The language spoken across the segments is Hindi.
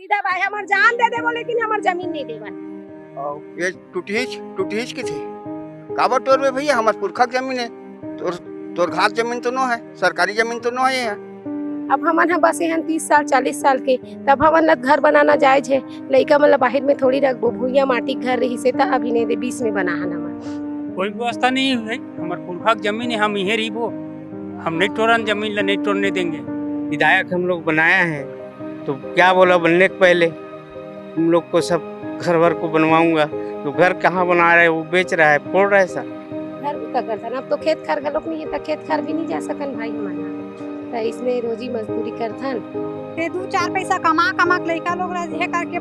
सीधा भाई हमार जान दे देबो लेकिन हमार जमीन नहीं देबा। ये टूटीज की थी काबर तोर में भैया हमार पुरखा के जमीन है। तोर तोर घाट जमीन तो नो है, सरकारी जमीन तो नो है यहाँ। अब हमन ह बस यहाँ 30 साल 40 साल के तब हमन ला घर बनाना जायज है। लइका मन ला बाहर में थोड़ी रखबो, भुइया माटी के घर रही से त अभी नहीं दे 20 में बना हन हमन। कोई व्यवस्था नहीं है, हमार पुरखा की जमीन है, हम यहीं रहिबो, हम नहीं तोड़न जमीन ला नहीं तोड़ने देंगे। विधायक हम लोग बनाया है तो क्या बोला बनने के पहले तुम लोग को सब घर वर को बनवाऊंगा, तो घर कहाँ बना रहे, वो बेच रहा है, फोड़ रहा है सर। घर भी का करथन, अब तो खेत खार गलोक नहीं है त खेत खार भी नहीं जा सकन भाई हमन त इसमें रोजी मजदूरी करथन। ते 2-4 पैसा कमा कमा के लइका लोग रहे करके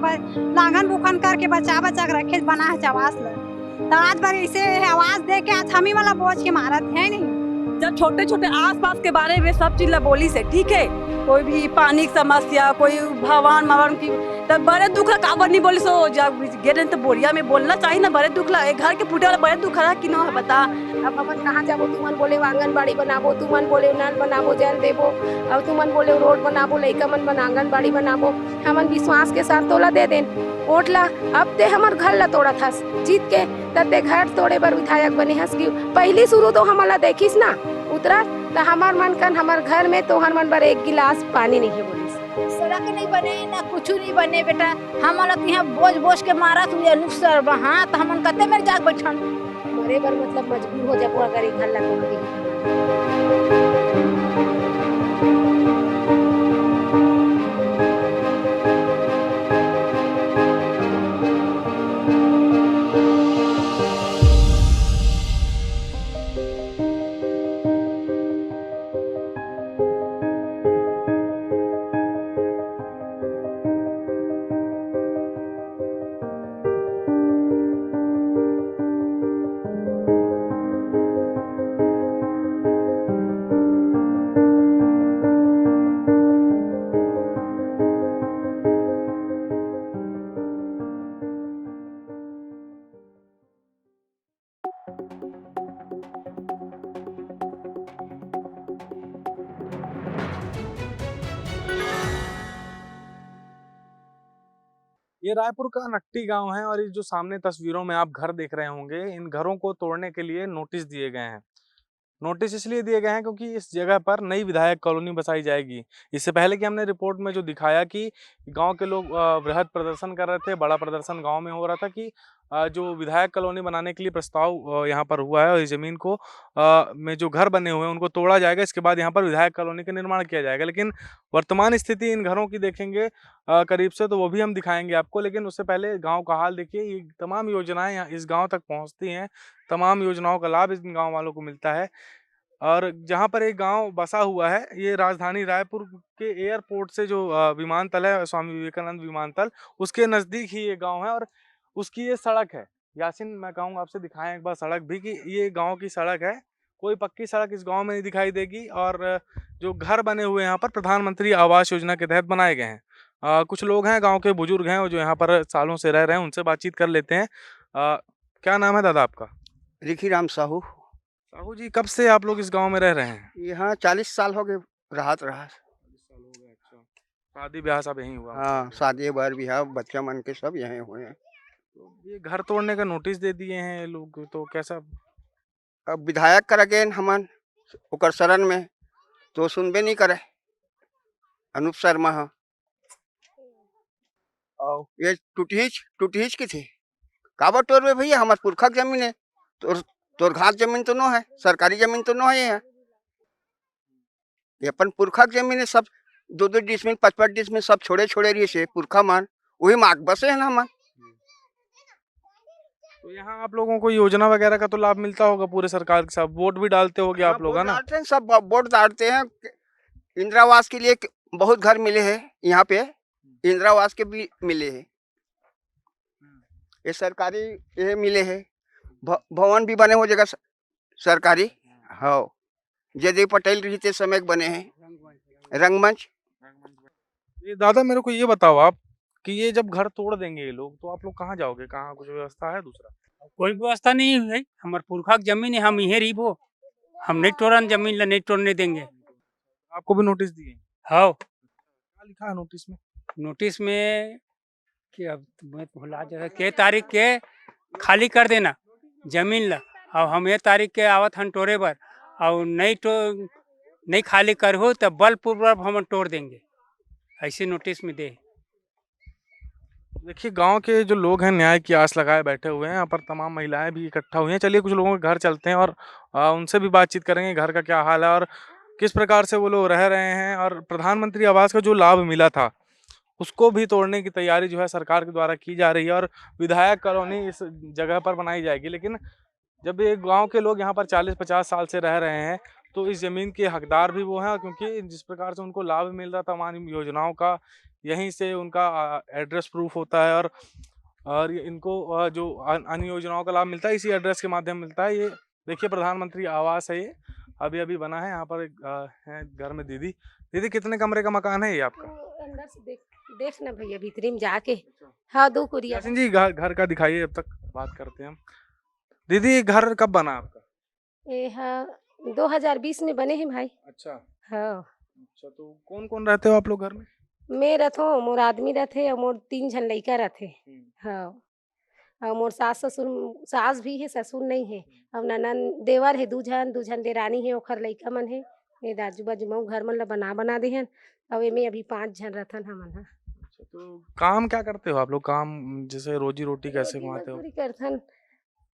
लांगन बुखन करके बचा बचा के रखे बना है चवास ल। तो आज बार ऐसे आवाज दे के आज हमी वाला बोझ के मारत है नहीं। जब छोटे छोटे आसपास के बारे में सब चीज ला बोली से ठीक है, कोई भी पानी की समस्या, कोई भवन मवन की तब बड़े दुख ला काबर नहीं बोली सो जब गेटन तो बोलिया में बोलना चाहिए ना। बड़े दुख ला घर के फूटे वाला बड़े दुख रहा कि ना है बता। अब हमन कहाँ जाबो, तुमन बोले आंगनबाड़ी बनाबो, तुमन बोले नल बनाबो जल देबो, अब तुमन बोले रोड बनाबो, लइका मन बन आंगनबाड़ी बनाबो। हमन विश्वास के साथ तोला दे देन वोट ला। अब ते हमर घर ला तोड़ा थस जीत के तते घर तोड़े बर विधायक बने हस की पहली शुरू तो हमला देखिस ना उतरा त हमार मन कन हमार घर में तो हर बर एक गिलास पानी नहीं है बोलिस। सड़क नहीं बने ना कुछ नहीं बने बेटा, हमारा यहाँ बोझ बोझ के मारा तू अनुसर वहाँ तो हमन कते में जाग बैठन मरे बर मतलब मजबूर हो जाबो अगर ई घर ला तोड़ दी। ये रायपुर का नट्टी गांव है और ये जो सामने तस्वीरों में आप घर देख रहे होंगे, इन घरों को तोड़ने के लिए नोटिस दिए गए हैं। नोटिस इसलिए दिए गए हैं क्योंकि इस जगह पर नई विधायक कॉलोनी बसाई जाएगी। इससे पहले कि हमने रिपोर्ट में जो दिखाया कि गांव के लोग बृहद प्रदर्शन कर रहे थे, बड़ा प्रदर्शन गांव में हो रहा था कि जो विधायक कॉलोनी बनाने के लिए प्रस्ताव यहाँ पर हुआ है और इस जमीन को में जो घर बने हुए हैं उनको तोड़ा जाएगा, इसके बाद यहाँ पर विधायक कॉलोनी का निर्माण किया जाएगा। लेकिन वर्तमान स्थिति इन घरों की देखेंगे करीब से तो वो भी हम दिखाएंगे आपको, लेकिन उससे पहले गाँव का हाल देखिए। ये तमाम योजनाएं यहाँ इस गाँव तक पहुँचती हैं, तमाम योजनाओं का लाभ इस गाँव वालों को मिलता है। और जहाँ पर एक गांव बसा हुआ है, ये राजधानी रायपुर के एयरपोर्ट से जो विमानतल है, स्वामी विवेकानंद विमानतल, उसके नज़दीक ही ये गांव है और उसकी ये सड़क है। यासीन, मैं कहूँगा आपसे दिखाएं एक बार सड़क भी कि ये गांव की सड़क है। कोई पक्की सड़क इस गांव में नहीं दिखाई देगी और जो घर बने हुए यहाँ पर प्रधानमंत्री आवास योजना के तहत बनाए गए हैं। कुछ लोग हैं, गाँव के बुजुर्ग हैं जो यहाँ पर सालों से रह रहे हैं, उनसे बातचीत कर लेते हैं। क्या नाम है दादा आपका? रिखीराम साहू। साहू जी, कब से आप लोग इस गांव में रह रहे हैं? यहाँ 40 साल हो गए राहत रहा। 40 साल हो गए। अच्छा, शादी ब्याह सब यहीं हुआ? हाँ, शादी बार बिहार बच्चा मन के सब यहीं हुए हैं। तो ये घर तोड़ने का नोटिस दे दिए हैं लोग, तो कैसा? अब विधायक कर गए हमन ओकर शरण में तो सुनबे नहीं करे। अनूप शर्मा हाँ। और ये टूटीज की थी काबर तोर में भैया हमार पुरखा के जमीन है। तोर घाट जमीन तो नो है, सरकारी जमीन तो नो है यहाँ। ये अपन पुरखा के जमीन है, सब 2-2 डिसमिल 5-5 डिसमिल सब छोड़े छोड़े रही से पुरखा मान वही मार्ग बसे है ना हमार। तो यहाँ आप लोगों को योजना वगैरह का तो लाभ मिलता होगा पूरे सरकार के साथ, वोट भी डालते होगे आप लोग, है ना? डालते हैं, सब वोट डालते हैं। इंदिरा आवास के लिए बहुत घर मिले हैं यहाँ पे, इंदिरा आवास के भी मिले हैं, ये सरकारी ये मिले हैं, भवन भी बने हो जगह सरकारी। हाँ, जयदेव पटेल रहते समय बने हैं रंगमंच। ये दादा मेरे को ये बताओ आप कि ये जब घर तोड़ देंगे ये लोग, तो आप लोग कहाँ जाओगे? कहाँ कुछ व्यवस्था है दूसरा? कोई व्यवस्था नहीं है, हमार पुरखा की जमीन है, हम यहीं रहिबो, हम नहीं तोड़न जमीन ला नहीं तोड़ने देंगे। आपको भी नोटिस दिए? हाँ। क्या लिखा है नोटिस में? नोटिस में कि अब मैं भुला जा के तारीख के खाली कर देना जमीन ला, और हम ये तारीख के आवत हन टोरे बर, और नहीं खाली कर हो तो बलपूर्वक हम तोड़ देंगे, ऐसे नोटिस में दे। देखिए गांव के जो लोग हैं न्याय की आस लगाए बैठे हुए हैं। यहाँ पर तमाम महिलाएं भी इकट्ठा हुई हैं। चलिए कुछ लोगों के घर चलते हैं और उनसे भी बातचीत करेंगे, घर का क्या हाल है और किस प्रकार से वो लोग रह रहे हैं, और प्रधानमंत्री आवास का जो लाभ मिला था उसको भी तोड़ने की तैयारी जो है सरकार के द्वारा की जा रही है, और विधायक कॉलोनी इस जगह पर बनाई जाएगी। लेकिन जब ये गांव के लोग यहाँ पर 40-50 साल से रह रहे हैं तो इस जमीन के हकदार भी वो हैं, क्योंकि जिस प्रकार से उनको लाभ मिल रहा था तमाम योजनाओं का, यहीं से उनका एड्रेस प्रूफ होता है, और इनको जो अन्य योजनाओं का लाभ मिलता है इसी एड्रेस के माध्यम मिलता है। ये देखिए प्रधानमंत्री आवास है, ये अभी अभी बना है। यहाँ पर एक है घर में दीदी कितने कमरे का मकान है ये आपका? अंदर से देखना भैया भीतरी में जाके। हाँ 2 कुरिया। यासीन जी घर का दिखाइए, अब तक बात करते हैं हम। दीदी ये घर कब बना आपका? ये हाँ 2020 में बने हैं भाई। अच्छा हाँ अच्छा, तो कौन कौन रहते हो आप लोग घर में? मैं रथो मोर आदमी रथे और मोर 3 जन लड़का रथे। हाँ और मोर सास भी है, ससुर नहीं है। अब ननन देवर है 2 जन देरानी है, ओखर लड़का मन है। ये दाजू बाजू मऊ घर मन ला बना दे हन। अब एमे अभी 5 जन रथन हमन हा। अच्छा, तो काम क्या करते हो आप लोग? काम जैसे रोजी रोटी कैसे कमाते हो? मजदूरी करथन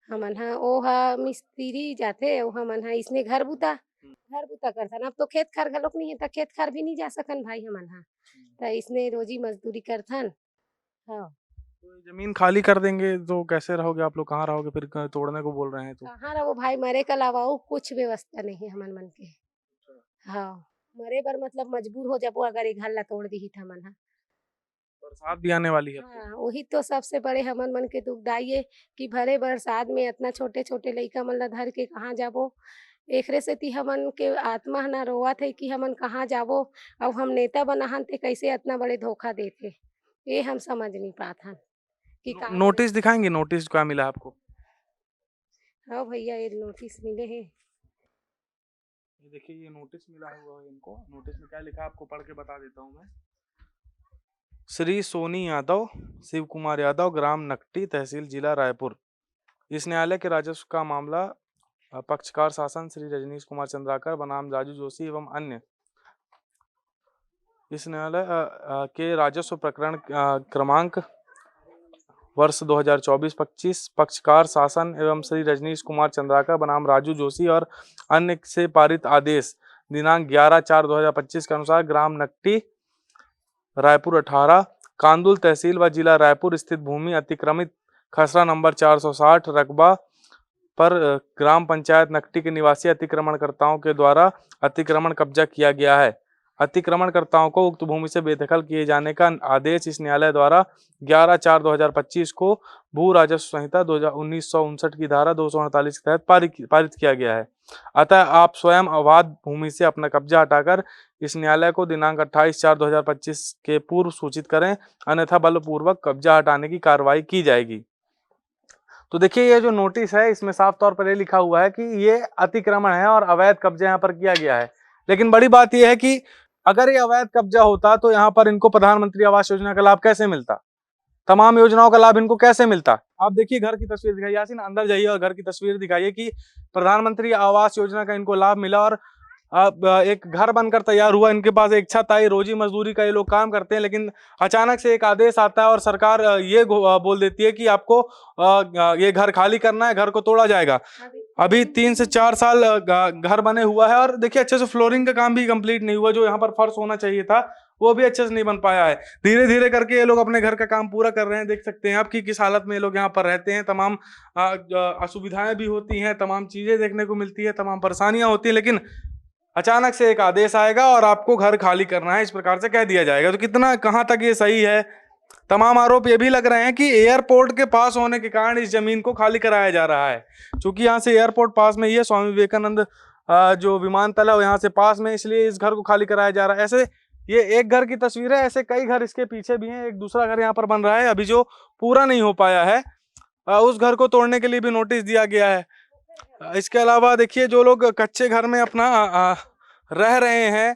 हमन हा। ओ हा मिस्त्री जाथे, ओ हमन हा इसने घर बुता करथन। अब तो खेत खार घलोक नहीं है, तो खेत खार भी नहीं जा सकन भाई हमन हा, तो इसने रोजी मजदूरी करथन। हाँ तो जमीन खाली कर देंगे तो कैसे रहोगे आप लोग? कहाँ रहोगे फिर? तोड़ने को बोल रहे हैं तो। कहाँ रहो भाई, मरे के अलावा और कुछ व्यवस्था नहीं है हमन मन के। हाँ मरे बर मतलब मजबूर हो जाबो अगर ये घर ला तोड़ दी हमन हा। बरसात भी आने वाली है। हाँ वही तो सबसे बड़े हमन मन के दुखदाई है कि भरे बरसात में इतना छोटे छोटे लइका मन ला धर के कहाँ जाबो। एकरे सेती हमन के आत्मा ना रोवत है कि हमन कहाँ जाबो। अब हम नेता बनाहन ते कैसे इतना बड़े धोखा देथे, ये हम समझ नहीं पाथन कि का नोटिस दिखाएंगे, नोटिस क्या मिला आपको? हाँ भैया ये नोटिस मिले हैं। ये देखिए ये नोटिस मिला हुआ है इनको। नोटिस में क्या लिखा है आपको पढ़ के बता देता हूँ मैं। श्री सोनी यादव, शिव कुमार यादव, ग्राम नकटी, तहसील जिला रायपुर। इस न्यायालय के राजस्व का मामला पक्षकार शासन श्री रजनीश कुमार चंद्राकर बनाम राजू जोशी एवं अन्य। इस न्यायालय के राजस्व प्रकरण क्रमांक वर्ष 2024-25 पक्षकार शासन एवं श्री रजनीश कुमार चंद्राकर बनाम राजू जोशी और अन्य से पारित आदेश दिनांक 11/4/2025 के अनुसार ग्राम नकटी रायपुर 18 कांदुल तहसील व जिला रायपुर स्थित भूमि अतिक्रमित खसरा नंबर 460 रकबा पर ग्राम पंचायत नकटी के निवासी अतिक्रमणकर्ताओं के द्वारा अतिक्रमण कब्जा किया गया है। अतिक्रमणकर्ताओं को उक्त भूमि से बेदखल किए जाने का आदेश इस न्यायालय द्वारा 11/4/2025 को भू राजस्व संहिता 1959 की धारा 248 के तहत पारित किया गया है। अतः आप स्वयं अबाध भूमि से अपना कब्जा हटाकर इस न्यायालय को दिनांक 28/4/2025 के पूर्व सूचित करें, अन्यथा बलपूर्वक कब्जा हटाने की कार्रवाई की जाएगी। तो देखिए ये जो नोटिस है इसमें साफ तौर पर ये लिखा हुआ है कि ये अतिक्रमण है और अवैध कब्जा यहाँ पर किया गया है। लेकिन बड़ी बात यह है कि अगर ये अवैध कब्जा होता तो यहाँ पर इनको प्रधानमंत्री आवास योजना का लाभ कैसे मिलता? तमाम योजनाओं का लाभ इनको कैसे मिलता? आप देखिए घर की तस्वीर दिखाइए, यासीन अंदर जाइए और घर की तस्वीर दिखाइए कि प्रधानमंत्री आवास योजना का इनको लाभ मिला और अब एक घर बनकर तैयार हुआ। इनके पास एक छत आई, रोजी मजदूरी का ये लोग काम करते हैं, लेकिन अचानक से एक आदेश आता है और सरकार ये बोल देती है कि आपको ये घर खाली करना है, घर को तोड़ा जाएगा। अभी 3 से 4 साल घर बने हुआ है और देखिए अच्छे से फ्लोरिंग का काम भी कंप्लीट नहीं हुआ। जो यहाँ पर फर्श होना चाहिए था वो भी अच्छे से नहीं बन पाया है। धीरे धीरे करके ये लोग अपने घर का काम पूरा कर रहे हैं। देख सकते हैं आप कि किस हालत में ये लोग यहाँ पर रहते हैं। तमाम असुविधाएं भी होती हैं, तमाम चीजें देखने को मिलती है, तमाम परेशानियां होती हैं, लेकिन अचानक से एक आदेश आएगा और आपको घर खाली करना है, इस प्रकार से कह दिया जाएगा। तो कितना कहाँ तक ये सही है? तमाम आरोप ये भी लग रहे हैं कि एयरपोर्ट के पास होने के कारण इस जमीन को खाली कराया जा रहा है। क्योंकि यहाँ से एयरपोर्ट पास में ही है, स्वामी विवेकानंद जो विमानतल है यहाँ से पास में, इसलिए इस घर को खाली कराया जा रहा है। ऐसे ये एक घर की तस्वीर है, ऐसे कई घर इसके पीछे भी हैं। एक दूसरा घर यहाँ पर बन रहा है अभी जो पूरा नहीं हो पाया है, उस घर को तोड़ने के लिए भी नोटिस दिया गया है। इसके अलावा देखिए जो लोग कच्चे घर में अपना रह रहे हैं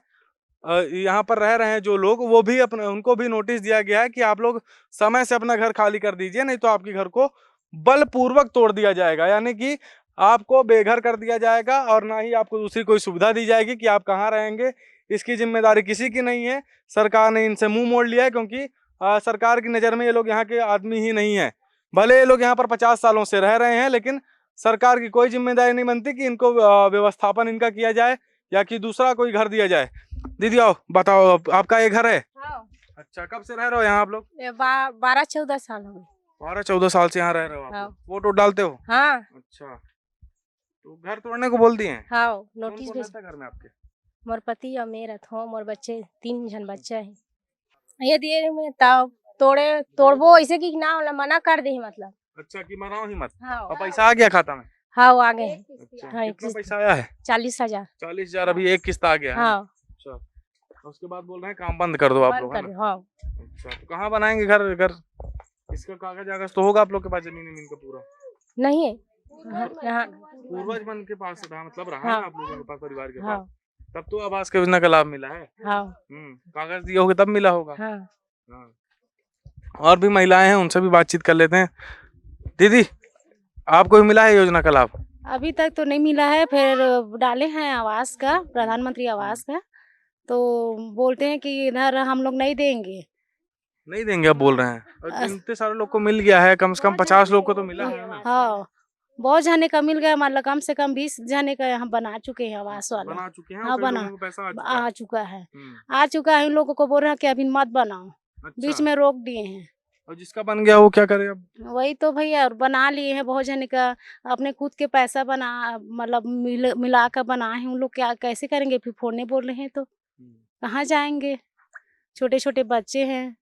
यहाँ पर रह रहे हैं जो लोग, वो भी अपने उनको भी नोटिस दिया गया है कि आप लोग समय से अपना घर खाली कर दीजिए, नहीं तो आपके घर को बलपूर्वक तोड़ दिया जाएगा। यानी कि आपको बेघर कर दिया जाएगा और ना ही आपको दूसरी कोई सुविधा दी जाएगी कि आप कहाँ रहेंगे। इसकी जिम्मेदारी किसी की नहीं है, सरकार ने इनसे मुंह मोड़ लिया है, क्योंकि सरकार की नज़र में ये लोग यहाँ के आदमी ही नहीं है। भले ये लोग यहाँ पर 50 सालों से रह रहे हैं, लेकिन सरकार की कोई जिम्मेदारी नहीं बनती कि इनको व्यवस्थापन इनका किया जाए या कि दूसरा कोई घर दिया जाए। दीदी आओ बताओ, आपका ये घर है? अच्छा, कब से रह रहे हो यहाँ आप लोग? 12-14 साल हो गए। 12-14 साल से यहाँ रह रहे हो आप हाँ। लोग? वोट वोट डालते हो? हाँ अच्छा, तो घर तोड़ने को बोल दिए हैं? हाँ, कौन नोटिस कौन भेज। रहता है घर में आपके? मोर पति और मेरा थो, मोर बच्चे 3 जन बच्चा है। ये दिए में ताव तोड़बो ऐसे की ना होला, मना कर दे मतलब। अच्छा, कि मनाओ ही मत। हाँ और पैसा आ गया खाता में? हाँ, वो आ गए हैं। अच्छा, हाँ, एक कितना किस्त। पैसा आया है? 40,000। 40,000 अभी एक किस्त आ गया है? हाँ, अच्छा, उसके बाद बोल रहे हैं काम बंद कर दो आप बंद लोग, कर है दे। ना? हाँ, अच्छा, तो कहाँ बनाएंगे घर? घर इसका कागज आगज तो होगा आप लोग के पास, जमीन का पूरा? नहीं है। हाँ, पूर्वज मन के पास रहा, मतलब रहा हाँ। ना आप लोगों के पास, परिवार के हाँ, पास, तब तो आवास योजना का लाभ मिला है। हाँ, कागज दिए होगे तब मिला होगा। हाँ। हाँ। और भी महिलाएं हैं, उनसे भी बातचीत कर लेते हैं। दीदी, आपको भी मिला है योजना का लाभ? अभी तक तो नहीं मिला है, फिर डाले हैं आवास का, प्रधानमंत्री आवास का, तो बोलते हैं कि इधर हम लोग नहीं देंगे। नहीं देंगे अब बोल रहे हैं? और इतने सारे लोग को मिल गया है, कम से कम 50 लोग को तो मिला है ना? हाँ, बहुत जाने का मिल गया, मतलब कम से कम 20 जाने का हम बना चुके हैं आवास वाला। बना चुके हैं? हाँ, और कई बना लोगों को पैसा आ चुका आ है? चुका है। हम्म, आ चुका है, इन लोगों को बोल रहे हैं कि अभी मत बनाओ, बीच अच्छा। में रोक दिए हैं। और जिसका बन गया वो क्या करे अब? वही तो भैया, और बना लिए हैं बहुत जने का, अपने खुद के पैसा बना, मतलब मिला कर बनाए हैं। उन लोग क्या कैसे करेंगे? फिर फोड़ने बोल रहे हैं तो कहाँ जाएंगे? छोटे छोटे बच्चे हैं,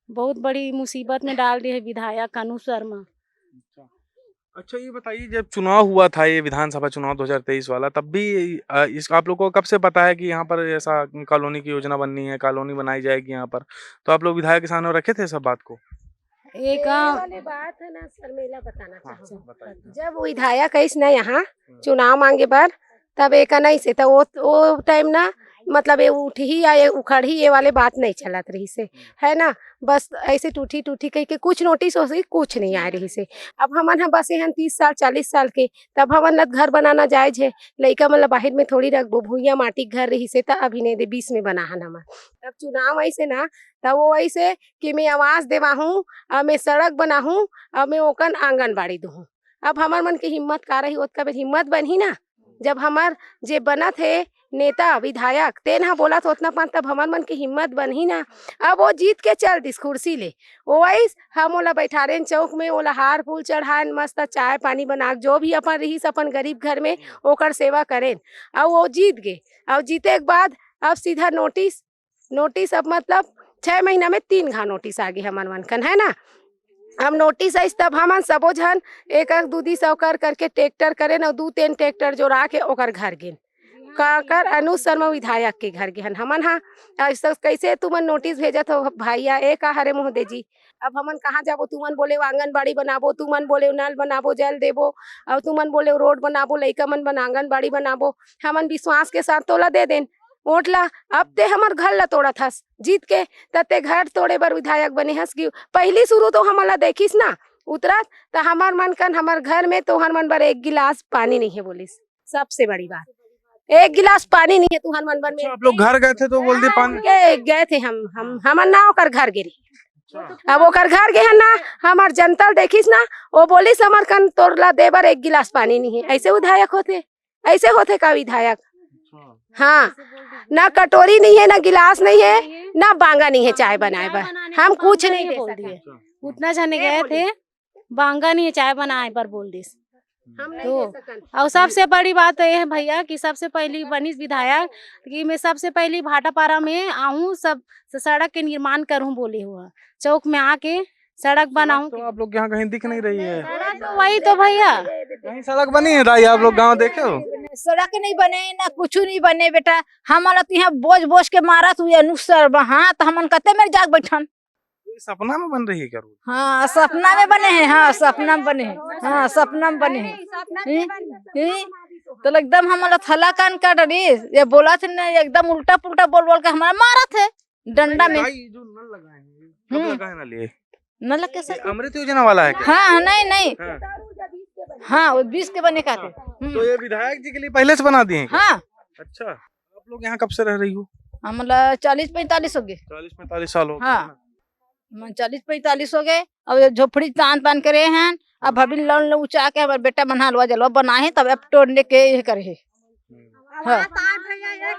बहुत बड़ी मुसीबत में डाल दिए है विधायक कानू शर्मा। अच्छा, ये बताइए, जब चुनाव हुआ था, ये विधानसभा चुनाव 2023 वाला, तब भी इस आप लोग को कब से पता है कि यहाँ पर ऐसा कॉलोनी की योजना बननी है, कॉलोनी बनाई जाएगी यहाँ पर? तो आप लोग विधायक के सामने रखे थे सब बात को? एक वाली बात है ना शर्मिला, बताना चाहती हूँ। बताइए। जब वो विधायक है ना यहाँ चुनाव मांगे बर, तब एक नहीं से तो वो टाइम ना, मतलब ये उठ ही या ये उखड़ ही, ये वाले बात नहीं चलत रही से, है ना। बस ऐसे टूटी टूटी कह के कुछ नोटिस हो सी, कुछ नहीं आ रही से। अब हमन हम बस यहाँ 30 साल 40 साल के, तब हमन ला घर बनाना जायज है। लइका मतलब बाहर में थोड़ी रखबो, भूइया माटी घर रही से, तब अभी नहीं दे 20 में बनाहन हमन। तब चुनाव ऐसे ना, तब वो ऐसे कि मैं आवास देवाहूँ, अब मैं सड़क बनाहूँ, अब मैं ओकन आंगनबाड़ी दूँ। अब हमार मन की हिम्मत का रही, ओतका बेर हिम्मत बनी ना, जब हमार जे बनत है नेता विधायक तेन हा बोला तो उतना पान, तब हमार मन की हिम्मत बनी ना। अब वो जीत के चल दिस कुर्सी ले, वो वैस हम ओला बैठारेन चौक में, ओला हार फूल चढ़ाएन, मस्त चाय पानी बना, जो भी अपन रहीस अपन गरीब घर में ओकर सेवा करेन। अब वो जीत गए। अब जीते के बाद अब सीधा नोटिस अब मतलब 6 महीना में 3 घा नोटिस आ गई हमार मन कन, है ना। हम नोटिस आई तब हमन सबो झन एक दूधी सौ करके ट्रैक्टर करे न, 2-3 ट्रैक्टर जोड़ा के ओकर घर गिन कर अनु शर्मा विधायक के घर गिन हमन। हाँ, ऐसा कैसे तुमन नोटिस भेजत हो भैया, एक हरे मोहदे जी। अब हमन कहाँ जाबो? तुमन बोले आंगनबाड़ी बनाबो, तुमन बोले नल बनाबो, जल देबो, और तुमन बोले रोड बनाबो, लइका मन बना आंगनबाड़ी बनाबो। हमन विश्वास के साथ तोला दे देन वोट ला। अब ते हमर घर ला तोड़त हस जीत के, तते घर तोड़े बर विधायक बने हस कि पहली शुरू तो हमला देखिस ना उतरत, तो हमार मन कन हमार घर में तो हर मन बर 1 गिलास पानी नहीं है बोलिस। सबसे बड़ी बात, 1 गिलास पानी नहीं है तू हर मन बर में। अच्छा, आप लोग घर गए थे तो बोल दिए पानी? गए थे हमर ना ओकर घर गिरी। अब ओकर घर गए ना, हमार जनता देखिस ना, वो बोलिस हमार कन तोड़ला देबर 1 गिलास पानी नहीं है। ऐसे विधायक होते? ऐसे होते का विधायक? हाँ, ना कटोरी नहीं है, ना गिलास नहीं है, ना बांगा नहीं है चाय बनाए बर। हम कुछ नहीं दे सके। उतना जाने गए थे, बांगा नहीं है चाय बनाए पर बोल दिस। तो और सबसे बड़ी बात तो ये है भैया कि सबसे पहली बनी विधायक कि मैं सबसे पहली भाटापारा में आऊँ, सब सड़क के निर्माण करूँ बोले हुआ, चौक में आके सड़क बनाऊं। तो आप लोग यहाँ कहीं दिख नहीं रही है। तो वही तो भैया, कहीं सड़क बनी है राई? आप लोग गांव देखे हो? सड़क नहीं बने ना कुछ नहीं बने बेटा। हम यहाँ बोझ के मारा तू अनुसर हाँ, तो हमन कते में जाग बैठन। सपना में बन रही है क्या रोड? हाँ, सपना में बने हैं। हाँ, सपना में बने हैं। हाँ, सपना में बने हैं। तो एकदम हमारा थला कान काट रही ये बोला थे ना एकदम उल्टा पुल्टा बोल बोल के हमारा मारा थे डंडा में। भाई जो नल लगाए हैं कब लगाए नल ये? नल कैसे? अमृत योजना वाला है क्या? हाँ नहीं हाँ। हाँ वो 20 के बने का थे। तो ये विधायक जी के लिए पहले से बना दिए हैं क्या? हाँ अच्छा, आप लोग यहाँ कब से रह रही हो? हमारा 40-45 हो गए। 40-45 साल हो गए हाँ। ना? 40-45 हो गए। अब ये झोपड़ी तान करे हैं। अब भाभी लोन ऊंचा के हमारे बेटा बना हलवा जलवा बनाए तब अब तोड़ने के ये करे है। हाँ।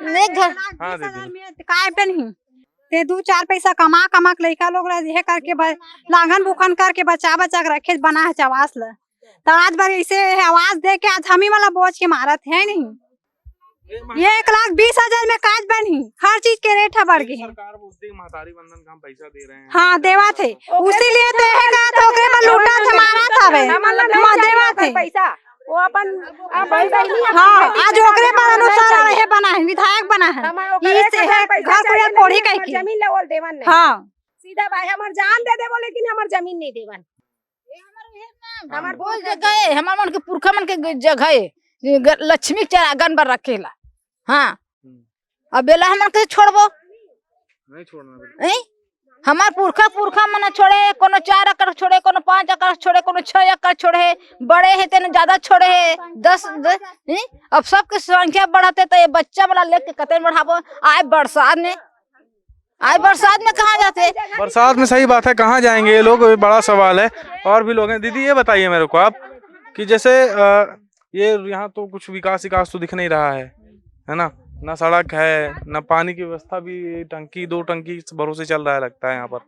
नहीं घर हाँ दीदी काय पे नहीं ते 2-4 पैसा कमा कमा के लड़का लोग रहे करके लांगन बुखन करके बचा बचा के रखे बना है चवास ल तो आज बार ऐसे आवाज दे के आज हम ही वाला बोझ के मारत है नहीं। ये 1,20,000 में काज बनी हर चीज के रेट है बढ़ गए हैं। सरकार बोलती है महतारी बंधन का हम पैसा दे रहे हैं। हाँ देवा थे उसीलिए तो है का तो ओकरे में लूटा थे मारा था बे देवा थे पैसा वो अपन हाँ आज ओकरे पर अनुसार रहे बना है विधायक बना है ये से है घर को यार कोड़ी कह के जमीन लेवल देवन नहीं। हाँ सीधा भाई हमार जान दे देबो लेकिन हमार जमीन नहीं देवन। हमार बोल जगह है हमार मन के पुरखा मन के जगह है लक्ष्मी चरागन पर रखेला। हाँ अब बेला हमार के छोड़बो नहीं छोड़ना हमार पुरखा मन छोड़े कोनो 4 एकड़ छोड़े कोनो 5 एकड़ छोड़े कोनो 6 एकड़ छोड़े बड़े है तेने ज्यादा छोड़े है 10 अब सबके संख्या बढ़ाते तो ये बच्चा वाला लेके कते बढ़ाबो आए बरसात में कहाँ जाते? बरसात में सही बात है कहाँ जाएंगे ये लोग, बड़ा सवाल है। और भी लोग हैं। दीदी ये बताइए मेरे को आप कि जैसे ये यहाँ तो कुछ विकास तो दिख नहीं रहा है ना? ना सड़क है ना पानी की व्यवस्था भी, टंकी 2 टंकी भरोसे चल रहा है लगता है यहाँ पर।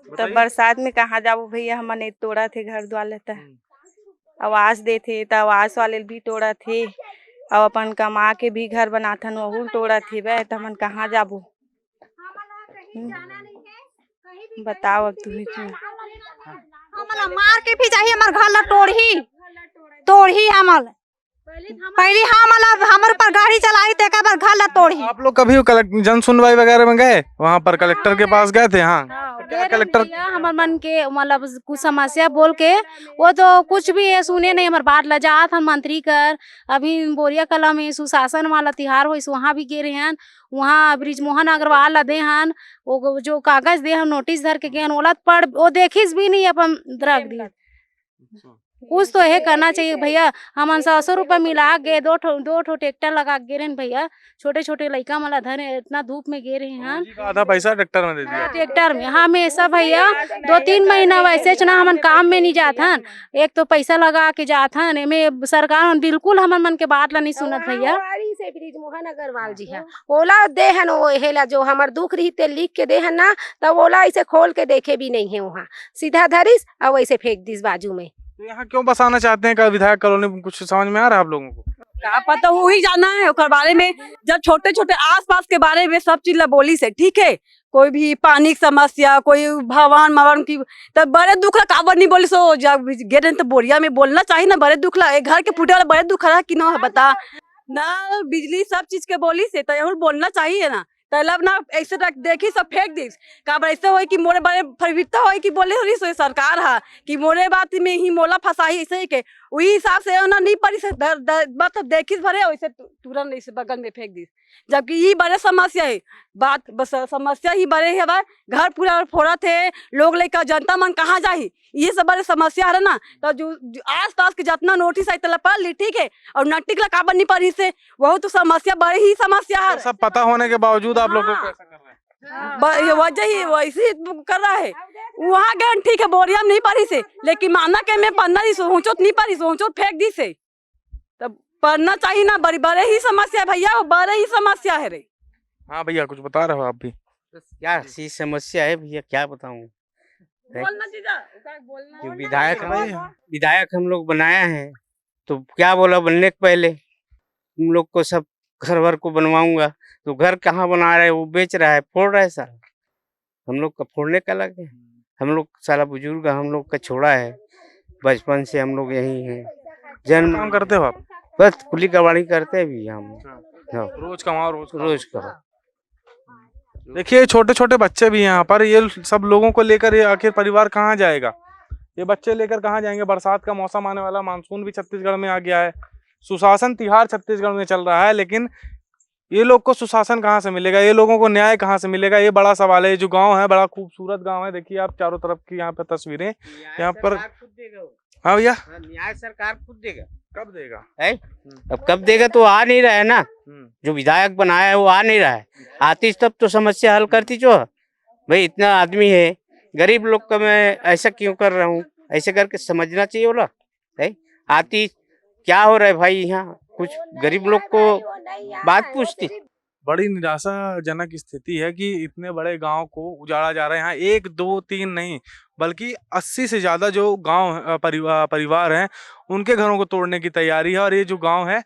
तो बरसात में कहाँ जाबो भैया हमने तोड़ा थे घर द्वार लेता आवास दे थे तो आवास वाले भी तोड़ा थे और अपन कमा के भी घर बनाथन वहू तोड़ा थे बे तो हमन कहाँ जाबो बताओ अब तुम्हें हमला मार के भी चाहिए हमार घर ला तोड़ही हमल पहले हमर पर गाड़ी चलाई ते का बार घर ला तोड़ही। आप लोग कभी जन सुनवाई वगैरह में गए वहाँ पर कलेक्टर के पास गए थे? हाँ क्या कलेक्टर हमार मन के मतलब कुछ समस्या बोल के वो तो कुछ भी है सुने नहीं हमार बात लजात हम मंत्री कर अभी बोरिया कला में सुशासन वाला तिहार हो वहाँ भी गे रहे हैं वहाँ ब्रिजमोहन अग्रवाल ला दे हन वो जो कागज दे हम नोटिस धर के गए ओला पढ़ वो देखिस भी नहीं अपन रख दी। कुछ तो है करना चाहिए भैया। हम 100 रुपये मिला के दो ठो ट्रैक्टर लगा गे रहे भैया छोटे लड़का मला धरे इतना धूप में गे रहे हैं आधा पैसा ट्रैक्टर में दे दिया। ट्रैक्टर में हमेशा भैया 2-3 महीना वैसे चना हमन काम में नहीं जाथन एक तो पैसा लगा के जाथन एमे सरकार बिल्कुल हमन मन के बात ला नहीं सुनत भैया। से ब्रिजमोहन अग्रवाल जी है ओला दे हन वो हेला जो हमार दुख रही ते लिख के दे हन ना तब ओला ऐसे खोल के देखे भी नहीं है वहाँ सीधा धरिस और वैसे फेंक दिस बाजू में। तो यहाँ क्यों बसाना चाहते हैं विधायक कॉलोनी में कुछ समझ में आ रहा है आप लोगों को? क्या पता वो ही जाना है उसके बारे में जब छोटे छोटे आसपास के बारे में सब चीज बोली से ठीक है कोई भी पानी की समस्या कोई भवन की तब बड़े दुख ला काबर नहीं बोली सो जब गे तो बोरिया में बोलना चाहिए ना बड़े दुख ला घर के फूटे वाला बड़े दुख रहा कि ना बता ना बिजली सब चीज के बोली से तो बोलना चाहिए ना तलब ना ऐसे देखी सब फेंक दी काबर ऐसे हो कि मोरे बड़े प्रवृत्ता हो कि बोले हो रही सरकार हा कि मोरे बात में ही मोला फंसाई ऐसे ही के वही हिसाब से ना नहीं पड़ी से मतलब देखी भरे वैसे तुरंत ऐसे बगल में फेंक दी जबकि ये बड़े समस्या है बात बस समस्या ही बड़े है घर पूरा फोड़ा थे लोग लेकर जनता मन कहाँ जाही ये सब बड़े समस्या है ना तो जो आस पास के जितना नोटिस आई तला पढ़ ली ठीक है और नटिक ला काबर नहीं पड़ी से वह तो समस्या बड़ी ही समस्या है। सब पता होने के बावजूद आप लोग कैसा कर रहे हैं? वजह ही वैसे कर रहा है वहाँ गए ठीक है बोरिया में नहीं पड़ी से लेकिन माना के मैं पढ़ना दी सोचो नहीं पड़ी सोचो फेंक दी से तब पढ़ना चाहिए ना बड़े ही समस्या भैया बड़े ही समस्या है रे। हाँ भैया कुछ बता रहे हो आप भी? क्या सी समस्या है भैया क्या बताऊँ विधायक हम लोग बनाया है तो क्या बोला बनने के पहले तुम लोग को सब घर वर को बनवाऊंगा तो घर कहाँ बना रहे वो बेच रहा है फोड़ रहा है साला हम लोग का फोड़ने का लगे हम लोग साला बुजुर्ग हम लोग का छोड़ा है बचपन से हम लोग यही हैं जन्म काम करते हो आप? बस कुली कबाड़ी करते हैं भी हम रोज कमाओ रोज करो। देखिए छोटे छोटे बच्चे भी हैं यहाँ पर ये सब लोगों को लेकर ये आखिर परिवार कहाँ जाएगा? ये बच्चे लेकर कहाँ जाएंगे? बरसात का मौसम आने वाला, मानसून भी छत्तीसगढ़ में आ गया है, सुशासन तिहार छत्तीसगढ़ में चल रहा है, लेकिन ये लोग को सुशासन कहाँ से मिलेगा? ये लोगों को न्याय कहाँ से मिलेगा? ये बड़ा सवाल है। ये जो गांव है बड़ा खूबसूरत गांव है, देखिए आप चारों तरफ की यहाँ पे तस्वीरें, यहाँ पर। हाँ भैया, न्याय सरकार खुद देगा। कब देगा? है अब कब देगा? तो आ नहीं रहा है ना, जो विधायक बनाया है वो आ नहीं रहा है। आती तब तो समस्या हल करती। जो भाई इतना आदमी है, गरीब लोग का मैं ऐसा क्यों कर रहा हूँ? ऐसे करके समझना चाहिए बोला है। आती क्या हो रहा है भाई, यहाँ कुछ गरीब लोग को बात पूछती। बड़ी निराशाजनक स्थिति है कि इतने बड़े गांव को उजाड़ा जा रहा है। यहाँ 1 2 3 नहीं बल्कि 80 से ज्यादा जो गांव परिवार हैं उनके घरों को तोड़ने की तैयारी है। और ये जो गांव है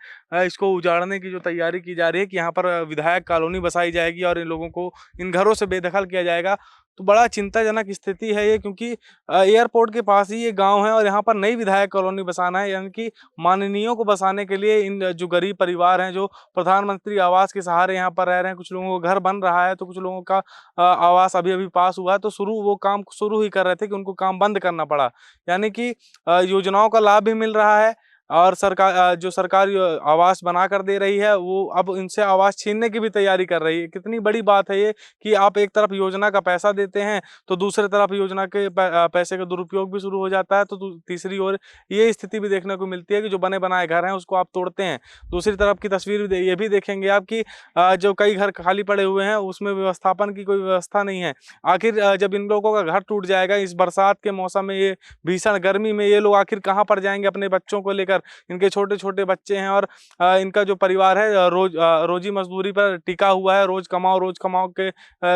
इसको उजाड़ने की जो तैयारी की जा रही है कि यहाँ पर विधायक कॉलोनी बसाई जाएगी और इन लोगों को इन घरों से बेदखल किया जाएगा। तो बड़ा चिंताजनक स्थिति है ये, क्योंकि एयरपोर्ट के पास ही ये गांव है और यहाँ पर नई विधायक कॉलोनी बसाना है, यानी कि माननीयों को बसाने के लिए इन जो गरीब परिवार हैं जो प्रधानमंत्री आवास के सहारे यहाँ पर रह रहे हैं, कुछ लोगों का घर बन रहा है तो कुछ लोगों का आवास अभी अभी पास हुआ है, तो वो काम शुरू ही कर रहे थे कि उनको काम बंद करना पड़ा। यानी कि योजनाओं का लाभ भी मिल रहा है और सरकार जो सरकार आवास बना कर दे रही है वो अब इनसे आवास छीनने की भी तैयारी कर रही है। कितनी बड़ी बात है ये कि आप एक तरफ योजना का पैसा देते हैं तो दूसरी तरफ योजना के पैसे का दुरुपयोग भी शुरू हो जाता है। तो तीसरी ओर ये स्थिति भी देखने को मिलती है कि जो बने बनाए घर हैं उसको आप तोड़ते हैं। दूसरी तरफ की तस्वीर ये भी देखेंगे आप कि जो कई घर खाली पड़े हुए हैं उसमें व्यवस्थापन की कोई व्यवस्था नहीं है। आखिर जब इन लोगों का घर टूट जाएगा इस बरसात के मौसम में, ये भीषण गर्मी में, ये लोग आखिर कहाँ पर जाएंगे अपने बच्चों को लेकर? इनके छोटे छोटे बच्चे हैं और इनका जो परिवार है रोजी मजदूरी पर टिका हुआ है, रोज कमाओ के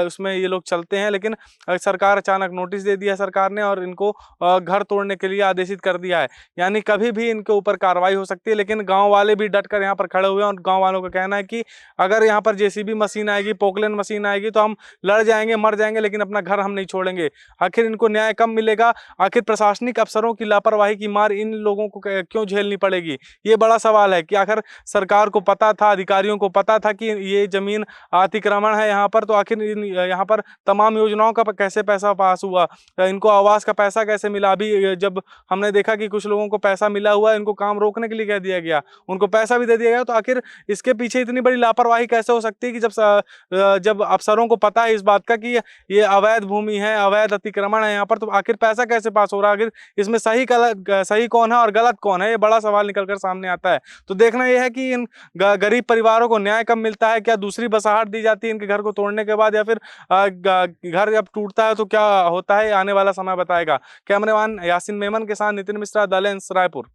उसमें ये लोग चलते हैं। लेकिन सरकार अचानक नोटिस दे दिया सरकार ने और इनको घर तोड़ने के लिए आदेशित कर दिया है। यानी कभी भी इनके ऊपर कार्रवाई हो सकती है। लेकिन गांव वाले भी डट कर यहाँ पर खड़े हुए हैं और गांव वालों का कहना है कि अगर यहाँ पर जेसीबी मशीन आएगी, पोकलेन मशीन आएगी तो हम लड़ जाएंगे, मर जाएंगे, लेकिन अपना घर हम नहीं छोड़ेंगे। आखिर इनको न्याय कब मिलेगा? आखिर प्रशासनिक अफसरों की लापरवाही की मार इन लोगों को क्यों झेलनी पड़ेगी? ये बड़ा सवाल है कि आखिर सरकार को पता था, अधिकारियों को पता था कि ये जमीन अतिक्रमण है यहाँ पर, तो आखिर यहाँ पर तमाम योजनाओं का कैसे पैसा पास हुआ? इनको आवास का पैसा कैसे मिला? अभी जब हमने देखा कि कुछ लोगों को पैसा मिला हुआ है, इनको काम रोकने के लिए कह दिया गया, उनको पैसा भी दे दिया गया, तो आखिर इसके पीछे इतनी बड़ी लापरवाही कैसे हो सकती है कि जब अफसरों को पता है इस बात का कि ये अवैध भूमि है, अवैध अतिक्रमण है यहाँ पर, तो आखिर पैसा कैसे पास हो रहा है? आखिर इसमें सही कौन है और गलत कौन है? ये बड़ा सवाल निकल कर सामने आता है। तो देखना यह है कि इन गरीब परिवारों को न्याय कब मिलता है? क्या दूसरी बसाहट दी जाती है इनके घर को तोड़ने के बाद, या फिर घर जब टूटता है तो क्या होता है? आने वाला समय बताएगा। कैमरामैन यासिन मेमन के साथ नितिन मिश्रा, द लेंस, रायपुर।